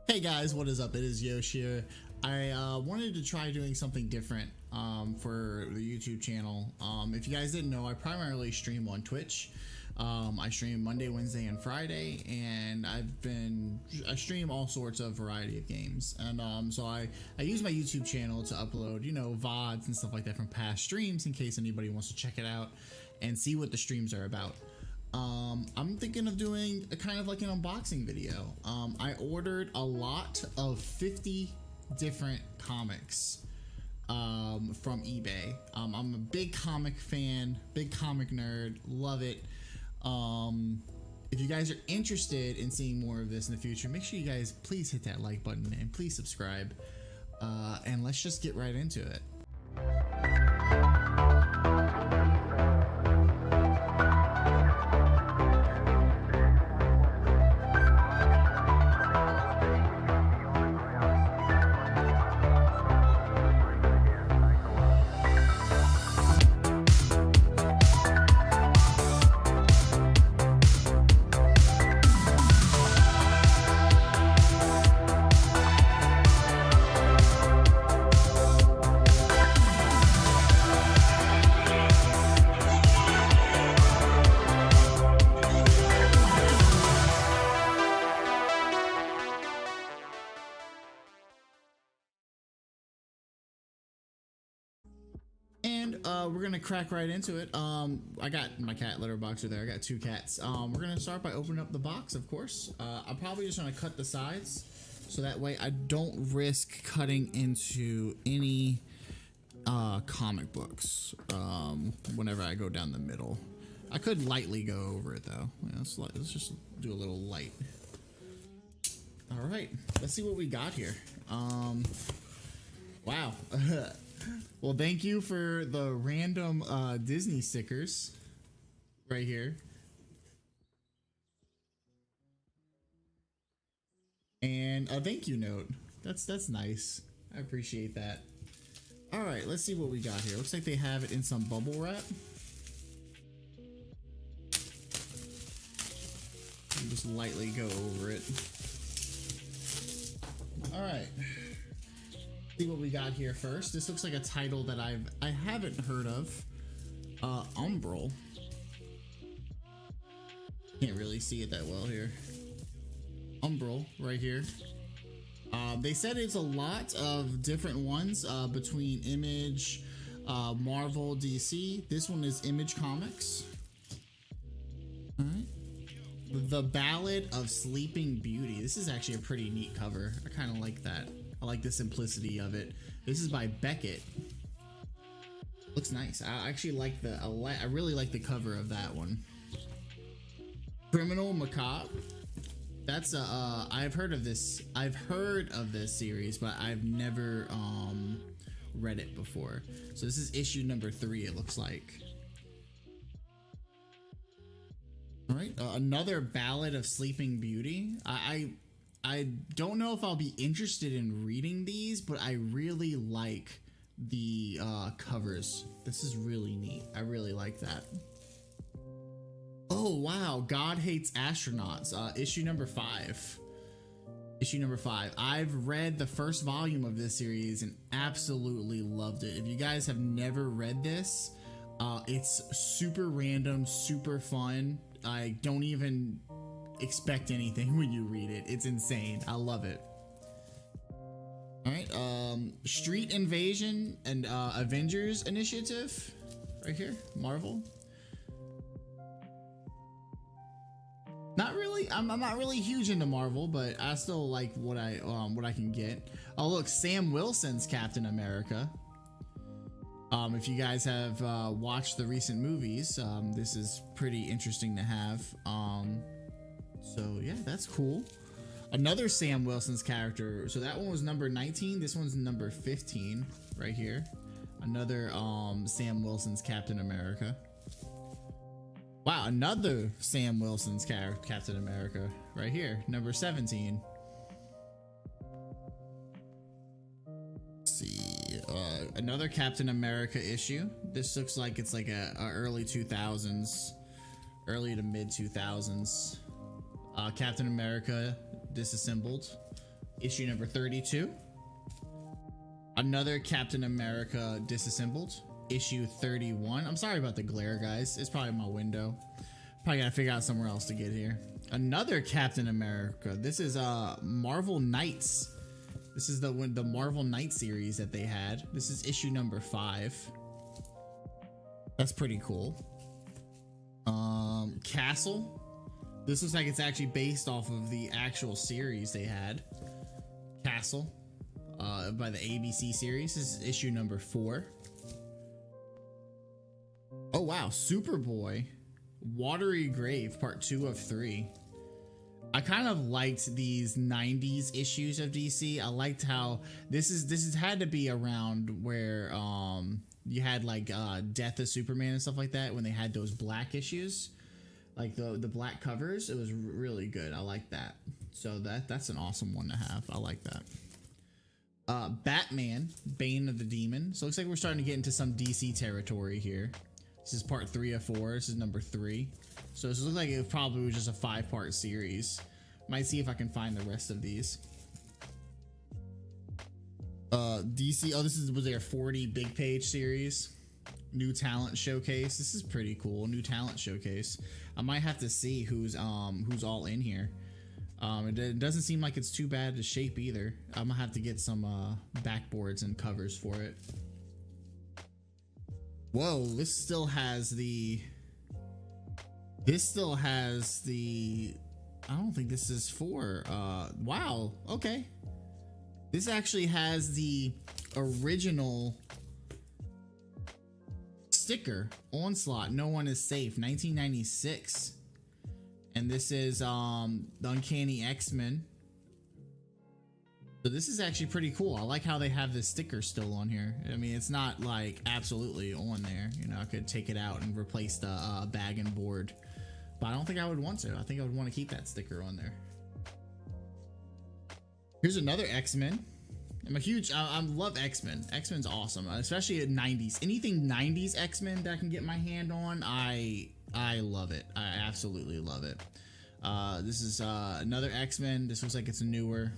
Hey guys, what is up? It is Yosh here. I wanted to try doing something different for the YouTube channel. If you guys didn't know, I primarily stream on Twitch. I stream Monday, Wednesday, and Friday, and I stream all sorts of variety of games. And so I use my YouTube channel to upload, VODs and stuff like that from past streams in case anybody wants to check it out and see what the streams are about. I'm thinking of doing a kind of like an unboxing video. I ordered a lot of 50 different comics from eBay. I'm a big comic fan, big comic nerd, love it. If you guys are interested in seeing more of this in the future, make sure you guys please hit that like button and please subscribe. And let's just get right into it. And we're gonna crack right into it. I got my cat litter boxer there. I got two cats. We're gonna start by opening up the box, of course. I'm probably just gonna cut the sides so that way I don't risk cutting into any comic books whenever I go down the middle. I could lightly go over it though. Yeah, let's just do a little light. All right, let's see what we got here. Wow. Well, thank you for the random Disney stickers right here. And a thank you note. That's nice. I appreciate that. All right, let's see what we got here. Looks like they have it in some bubble wrap. I'll just lightly go over it. All right. See what we got here first. This looks like a title that I haven't heard of. Umbral. Can't really see it that well here. Umbral right here. They said it's a lot of different ones between Image, Marvel, DC. This one is Image Comics. All right. The Ballad of Sleeping Beauty. This is actually a pretty neat cover. I kind of like that. I like the simplicity of it. This is by Beckett. Looks nice. I actually like I really like the cover of that one. Criminal Macabre. That's I've heard of this series, but I've never read it before. So this is issue number 3, it looks like. All right, another Ballad of Sleeping Beauty. I don't know if I'll be interested in reading these, but I really like the covers. This is really neat. I really like that. Oh, wow. God Hates Astronauts. Issue number 5. Issue number 5. I've read the first volume of this series and absolutely loved it. If you guys have never read this, it's super random, super fun. I don't even expect anything when you read it. It's insane. I love it. All right, Street Invasion and Avengers Initiative right here, Marvel. Not really. I'm not really huge into Marvel, but I still like what I can get. Oh look, Sam Wilson's Captain America. If you guys have watched the recent movies, this is pretty interesting to have. So yeah, that's cool. Another Sam Wilson's character. So that one was number 19. This one's number 15 right here. Another Sam Wilson's Captain America. Wow, another Sam Wilson's Captain America right here, number 17. Let's see, another Captain America issue. This looks like it's like a early 2000s, early to mid 2000s. Captain America Disassembled. issue number 32. Another Captain America Disassembled, issue 31. I'm sorry about the glare, guys. It's probably my window. Probably gotta figure out somewhere else to get here. Another Captain America. This is Marvel Knights. This is the Marvel Knight series that they had. This is issue number 5. That's pretty cool. Castle. This looks like it's actually based off of the actual series they had. Castle, by the ABC series. This is issue number 4. Oh wow, Superboy, Watery Grave, part 2 of 3. I kind of liked these 90s issues of DC. I liked how this has had to be around where you had like Death of Superman and stuff like that, when they had those black issues, like the black covers. It was really good. I like that. So that's an awesome one to have. I like that. Batman, Bane of the Demon. So it looks like we're starting to get into some DC territory here. This is part 3 of 4. This is number 3. So this looks like it probably was just a 5-part series. Might see if I can find the rest of these. DC. Oh, was their 40 big page series. New talent showcase. This is pretty cool. New talent showcase. I might have to see who's all in here. It doesn't seem like it's too bad to shape either. I'm gonna have to get some backboards and covers for it. Whoa, this still has the I don't think this is for wow, okay. This actually has the original sticker, Onslaught, No One Is Safe, 1996. And this is the Uncanny X-Men. So this is actually pretty cool. I like how they have this sticker still on here. I mean, it's not like absolutely on there. You know, I could take it out and replace the bag and board, but I don't think I would want to. I think I would want to keep that sticker on there. Here's another X-Men. I love X-Men. X-Men's awesome, especially at 90s. Anything 90s X-Men that I can get my hand on, I love it. I absolutely love it. This is another X-Men. This looks like it's newer.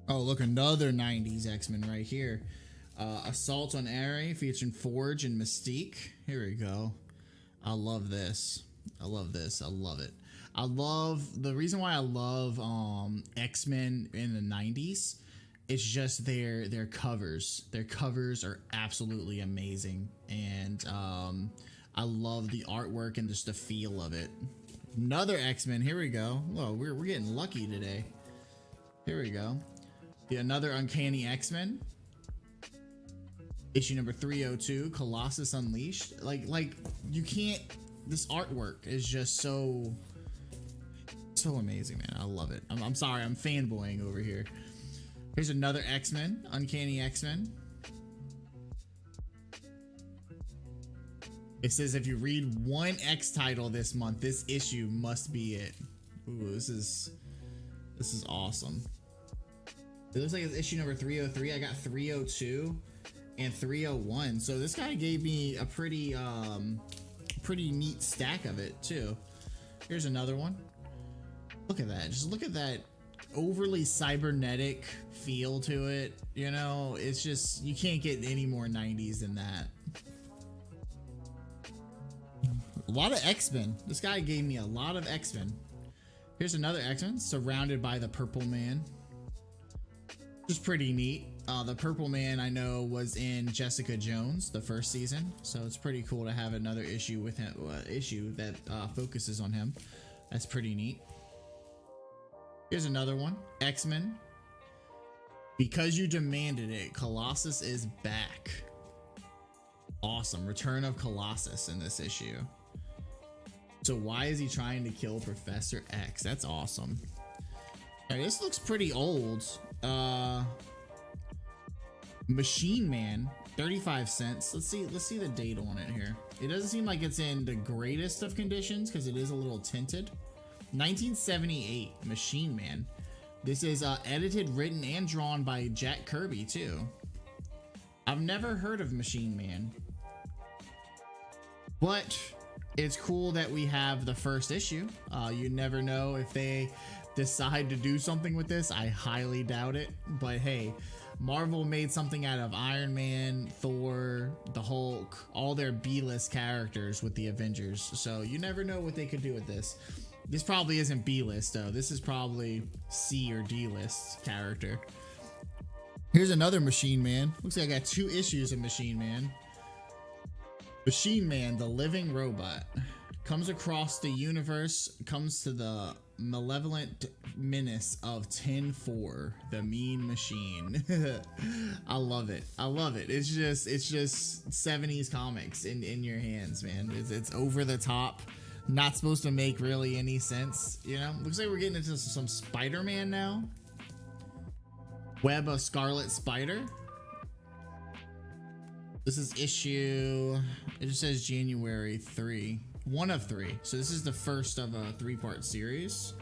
Oh, look, another 90s X-Men right here. Assault on Aerie featuring Forge and Mystique. Here we go. I love this. I love this. I love it. I love the reason why I love X-Men in the 90s. It's just their covers. Their covers are absolutely amazing, and I love the artwork and just the feel of it. Another X-Men. Here we go. Whoa, we're getting lucky today. Here we go. Another Uncanny X-Men. Issue number 302, Colossus Unleashed. Like you can't. This artwork is just so amazing, man. I love it. I'm sorry, I'm fanboying over here. Here's another X-Men, Uncanny X-Men. It says if you read one X title this month, this issue must be it. Ooh, this is awesome. It looks like it's issue number 303. I got 302 and 301. So this guy gave me a pretty neat stack of it too. Here's another one. Look at that. Just look at that overly cybernetic feel to it. You know, it's just, you can't get any more 90s than that. A lot of X-Men. This guy gave me a lot of X-Men. Here's another X-Men, Surrounded by the Purple Man. Which is pretty neat. The Purple Man I know was in Jessica Jones, the first season, so it's pretty cool to have another issue with him, issue that focuses on him. That's pretty neat. Here's another one, X-Men. Because You Demanded It, Colossus is back. Awesome, Return of Colossus in this issue. So why is he trying to kill Professor X? That's awesome. All right, this looks pretty old. Machine Man, 35 cents. Let's see the date on it here. It doesn't seem like it's in the greatest of conditions because it is a little tinted. 1978, Machine Man. This is edited, written, and drawn by Jack Kirby too. I've never heard of Machine Man, but it's cool that we have the first issue. You never know if they decide to do something with this. I highly doubt it, but hey, Marvel made something out of Iron Man, Thor, the Hulk, all their B-list characters with the Avengers, so you never know what they could do with this. This probably isn't B-list though. This is probably C or D-list character. Here's another Machine Man. Looks like I got 2 issues of Machine Man. Machine Man, the living robot, comes across the universe, comes to the malevolent menace of 10-4, the Mean Machine. I love it. I love it. It's just 70s comics in your hands, man. It's over the top. Not supposed to make really any sense, you know? Looks like we're getting into some Spider-Man now. Web of Scarlet Spider. This is issue, it just says January 3. 1 of 3. So this is the first of a 3-part series.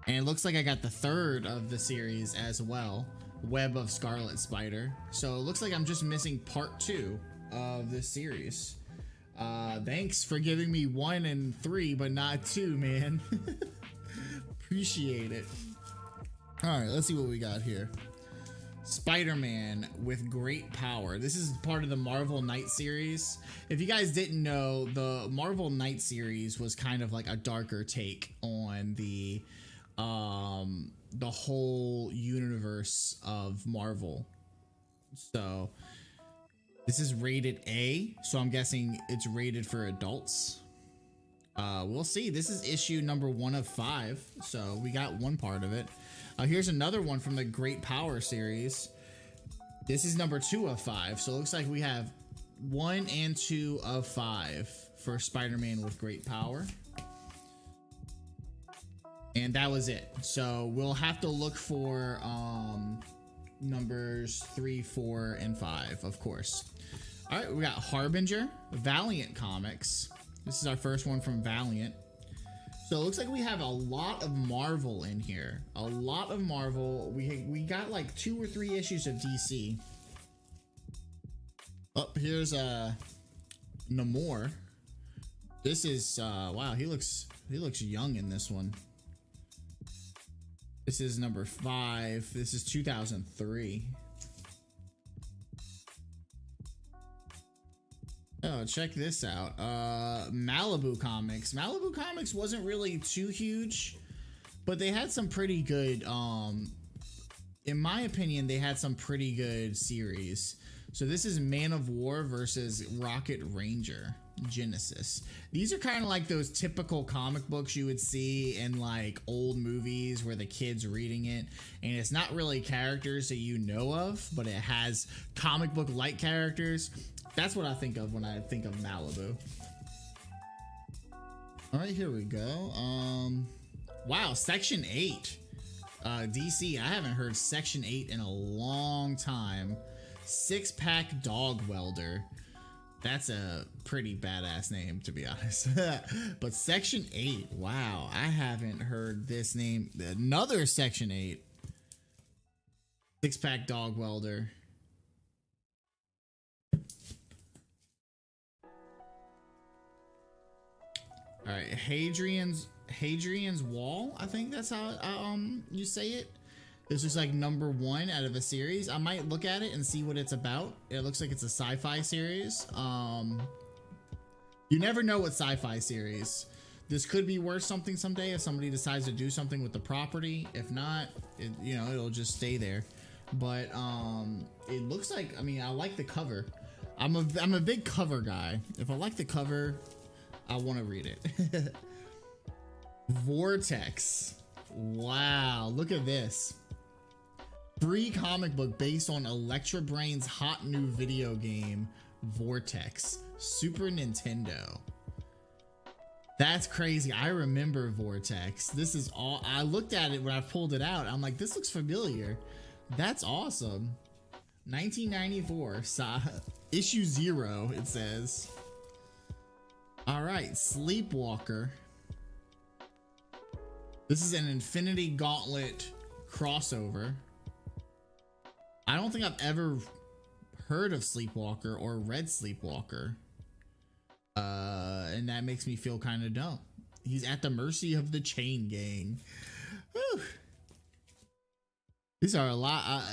And it looks like I got the 3rd of the series as well. Web of Scarlet Spider. So it looks like I'm just missing part 2 of this series. Thanks for giving me 1 and 3, but not 2, man. Appreciate it. All right, let's see what we got here. Spider-Man with great power. This is part of the Marvel Knight series. If you guys didn't know, the Marvel Knight series was kind of like a darker take on the whole universe of Marvel. So this is rated A, so I'm guessing it's rated for adults. We'll see. This is issue number 1 of 5, so we got 1 part of it. Here's another one from the Great Power series. This is number 2 of 5, so it looks like we have 1 and 2 of 5 for Spider-Man with great power. And that was it. So we'll have to look for numbers 3, 4, and 5, of course. All right, we got Harbinger, Valiant Comics. This is our first one from Valiant. So it looks like we have a lot of Marvel in here. A lot of Marvel. We got like 2 or 3 issues of DC. Oh, here's Namor. This is wow, he looks young in this one. This is number 5. This is 2003. Oh, check this out. Malibu Comics. Malibu Comics wasn't really too huge, but they had some pretty good, in my opinion, they had some pretty good series. So this is Man of War versus Rocket Ranger Genesis. These are kind of like those typical comic books you would see in like old movies where the kid's reading it, and it's not really characters that you know of, but it has comic book like characters. That's what I think of when I think of Malibu. All right, here we go. Wow, Section 8. DC, I haven't heard Section 8 in a long time. 6-pack Dog Welder. That's a pretty badass name, to be honest. But Section 8, wow, I haven't heard this name. Another Section 8. 6-pack Dog Welder. All right, Hadrian's Wall. I think that's how you say it. This is like number 1 out of a series. I might look at it and see what it's about. It looks like it's a sci-fi series. You never know with sci-fi series. This could be worth something someday if somebody decides to do something with the property. If not, it'll just stay there. But it looks like, I mean, I like the cover. I'm a big cover guy. If I like the cover, I want to read it. Vortex. Wow, look at this. Free comic book based on Electra Brain's hot new video game, Vortex. Super Nintendo. That's crazy. I remember Vortex. This is all, I looked at it when I pulled it out. I'm like, this looks familiar. That's awesome. 1994, issue 0, it says. All right, Sleepwalker. This is an Infinity Gauntlet crossover. I don't think I've ever heard of Sleepwalker or read Sleepwalker. And that makes me feel kind of dumb. He's at the mercy of the Chain Gang. Whew. These are a lot.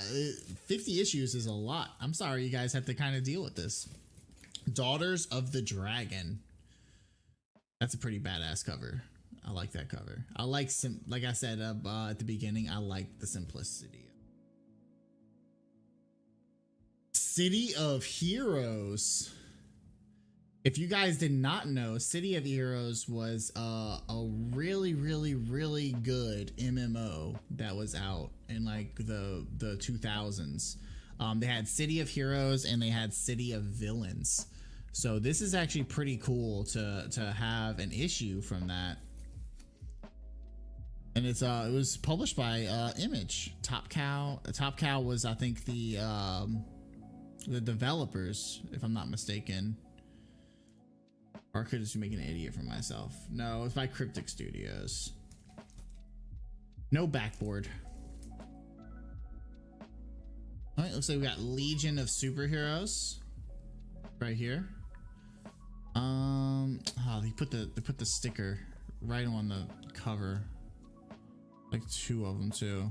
50 issues is a lot. I'm sorry you guys have to kind of deal with this. Daughters of the Dragon. That's a pretty badass cover. I like that cover. I like like I said at the beginning, I like the simplicity. City of Heroes. If you guys did not know, City of Heroes was a really good MMO that was out in like the 2000s. They had City of Heroes and they had City of Villains. So this is actually pretty cool to have an issue from that. And it was published by Image. Top Cow was, I think, the developers, if I'm not mistaken. Or I could just make an idiot for myself. No, it's by Cryptic Studios. No backboard. All right, looks like we got Legion of Superheroes right here. Oh, they put the sticker right on the cover, like 2 of them too.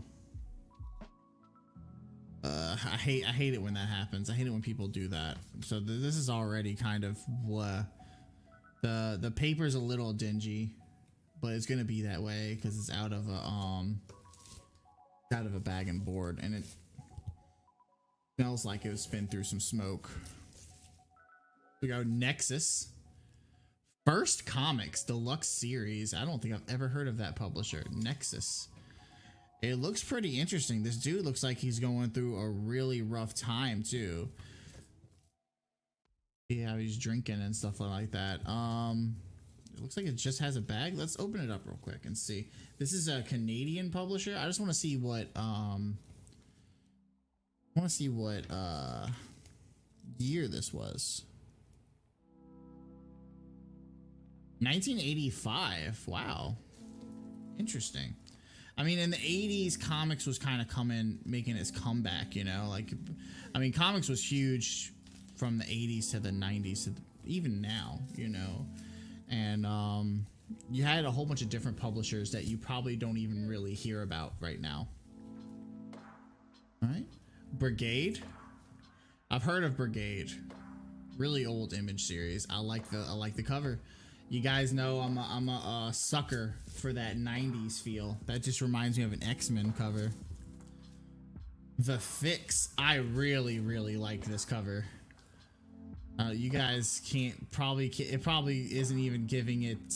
I hate it when that happens. I hate it when people do that. So this is already kind of the paper's a little dingy, but it's gonna be that way because it's out of a bag and board, and it smells like it was been through some smoke. We go Nexus. First Comics Deluxe Series. I don't think I've ever heard of that publisher. Nexus. It looks pretty interesting. This dude looks like he's going through a really rough time too. Yeah, he's drinking and stuff like that. It looks like it just has a bag. Let's open it up real quick and see. This is a Canadian publisher. I just want to see what year this was. 1985. Wow, interesting. I mean, in the 80s, comics was kind of making its comeback, you know? Like, I mean, comics was huge from the 80s to the 90s, to even now, you know? And you had a whole bunch of different publishers that you probably don't even really hear about right now. All right. Brigade. I've heard of Brigade. Really old Image series. I like the cover. You guys know I'm a sucker for that 90s feel. That just reminds me of an X-Men cover. The Fix. I really like this cover. You guys it probably isn't even giving it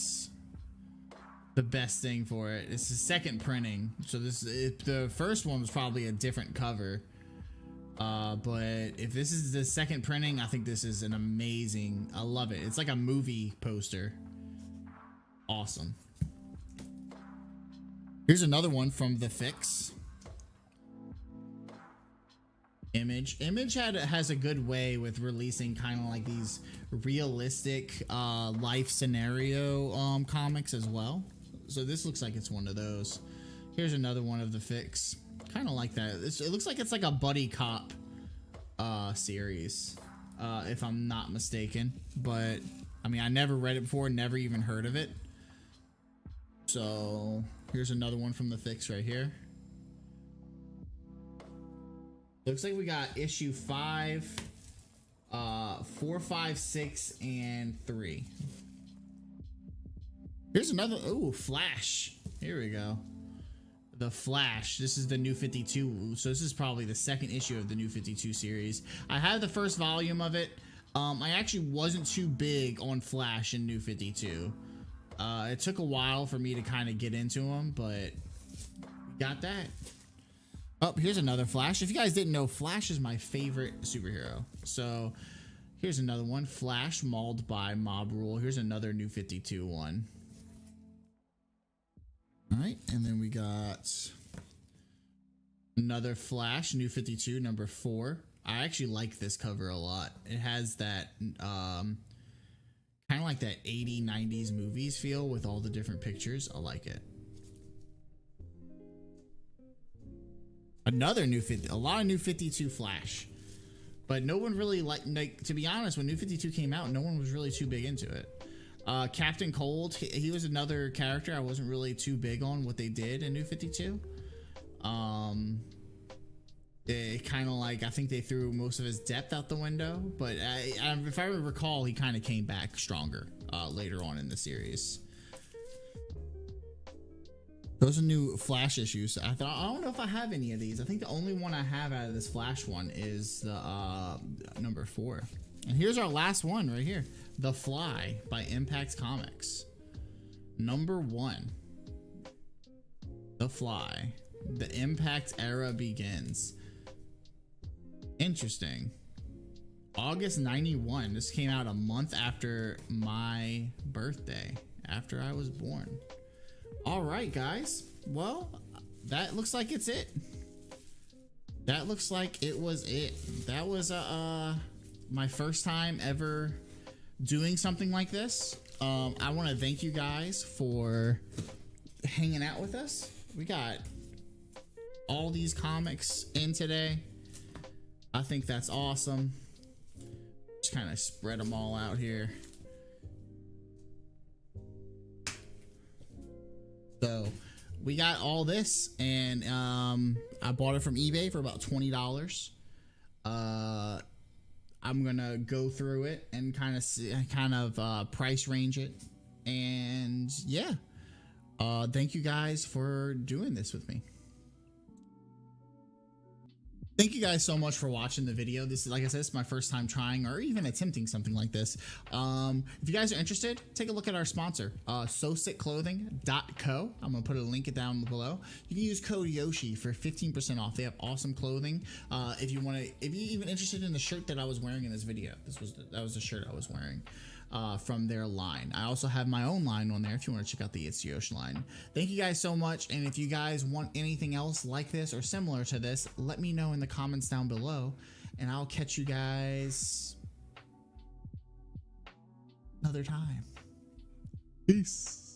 the best thing for it. It's the second printing. So the first one was probably a different cover. But if this is the second printing, I think this is an amazing. I love it. It's like a movie poster. Awesome. Here's another one from The Fix. Image has a good way with releasing kind of like these realistic life scenario comics as well. So this looks like it's one of those. Here's another one of The Fix. Kind of like that. It looks like it's like a buddy cop series, if I'm not mistaken. But I mean, I never read it before, never even heard of it. So here's another one from The Fix right here. Looks like we got issue 5, 4, 5, 6, and 3. Here's another. Oh, Flash. Here we go. The Flash. This is the New 52. So this is probably the second issue of the New 52 series. I had the first volume of it. I actually wasn't too big on Flash in New 52. It took a while for me to kind of get into them, but we got that. Oh, here's another Flash. If you guys didn't know, Flash is my favorite superhero. So here's another one. Flash mauled by Mob Rule. Here's another New 52 one. All right, and then we got another Flash, New 52, number 4. I actually like this cover a lot. It has that kind of like that 80s, 90s movies feel with all the different pictures. I like it. Another a lot of New 52 Flash, but no one really like to be honest, when New 52 came out, no one was really too big into it. Captain Cold, he was another character I wasn't really too big on what they did in New 52. It kind of like, I think they threw most of his depth out the window, but if I recall, he kind of came back stronger later on in the series. Those are new Flash issues. I don't know if I have any of these. I think the only one I have out of this Flash one is the number 4. And here's our last one right here. The Fly by Impact Comics. Number 1. The Fly. The Impact era begins. Interesting. August 91. This came out a month after my birthday, after I was born. All right, guys. Well, that looks like it's it. That looks like it was it. That was my first time ever doing something like this. I want to thank you guys for hanging out with us. We got all these comics in today. I think that's awesome. Just kind of spread them all out here. So we got all this, and I bought it from eBay for about $20. I'm gonna go through it and kind of price range it, and yeah, thank you guys for doing this with me. Thank you guys so much for watching the video. This is, like I said, it's my first time trying or even attempting something like this. If you guys are interested, take a look at our sponsor, SoSickClothing.co. I'm gonna put a link down below. You can use code Yoshi for 15% off. They have awesome clothing. If you're even interested in the shirt that I was wearing in this video, that was the shirt I was wearing. From their line. I also have my own line on there if you want to check out the It's Yoshi line. Thank you guys so much, and if you guys want anything else like this or similar to this, let me know in the comments down below, and I'll catch you guys another time. Peace.